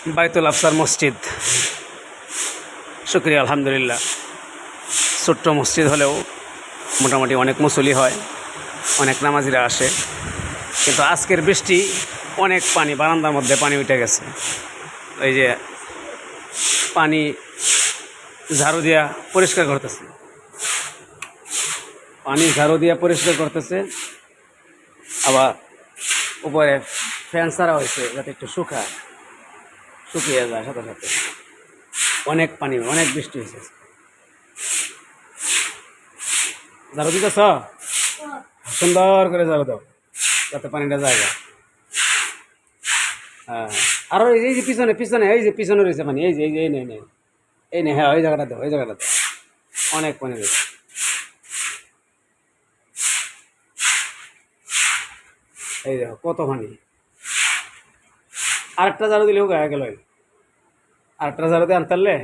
বাইতুল আফসার মসজিদ। শুকরিয়া আলহামদুলিল্লাহ। ছোট্ট মসজিদ হলেও মোটামুটি অনেক মুসল্লি হয়, অনেক নামাজিরা আসে। কিন্তু আজকের বৃষ্টি অনেক পানি, বারান্দার মধ্যে পানি উঠে গেছে। এই যে পানি ঝাড়ু দিয়া পরিষ্কার করতেছে, পানি ঝাড়ু দিয়া পরিষ্কার করতেছে। আবার উপরে ফ্যান ছাড়া হয়েছে যাতে একটু শুকিয়ে যায় সাথে সাথে। অনেক পানি, অনেক বৃষ্টি হয়েছে। ঝাড়ু দিতেছ? সুন্দর করে ঝাড়ু দাও যাতে পানিটা যায়। হ্যাঁ, আরো এই যে পিছনে পিছনে এই যে পিছনে রয়েছে পানি, এই যে এই যে এই নেই এই নেই, হ্যাঁ ওই জায়গাটা দাও, ওই জায়গাটা দাও। অনেক পানি রয়েছে। এই দেখো কত পানি। আরেকটা ঝাড়ু দিলেও গায়ে গেল। আরেকটা ঝাড়ু দিয়ে আনতারলে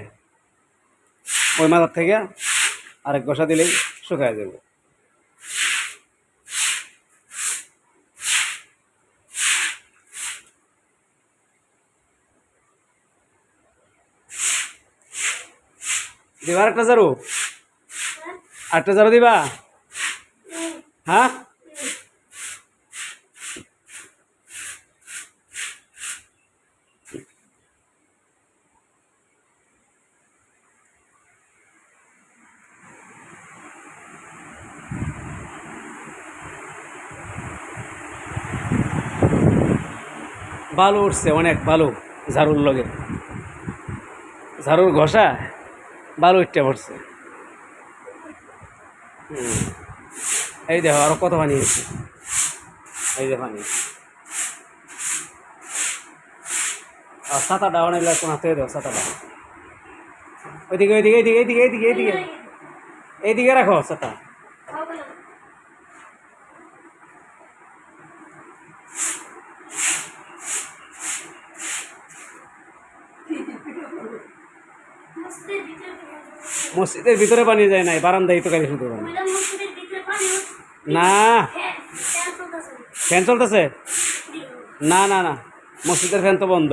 ওই মাথার থেকে আরেক বসা দিলেই শুকায় যাবে। দিবা আরেকটা ঝাড়ু? আরেকটা ঝাড়ু দিবা? হ্যাঁ, বালু উঠছে, অনেক বালু ঝাড়ুর লগে, ঝাড়ুর ঘষা বালু উঠতে পড়ছে। এই দেখো আরো কত পানি হয়েছে। এই যে পানি, আর ছাতাটা অনেক কোন হাতে দাও, ছাতাটা ওইদিকে ওইদিকে এইদিকে এইদিকে এইদিকে এইদিকে এইদিকে রাখো ছাতা। মসজিদের ভিতরে পানি যায় নাই, বারান্দায় তো গাড়ি শুনতে পারে না। ফ্যান চলতেছে? না না না, মসজিদের ফ্যান তো বন্ধ।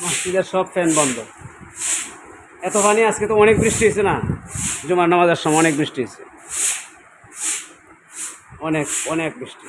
মসজিদের সব ফ্যান বন্ধ। এত পানি, আজকে তো অনেক বৃষ্টি হয়েছে না, জুমার নামাজের সময় অনেক বৃষ্টি হয়েছে, অনেক অনেক বৃষ্টি।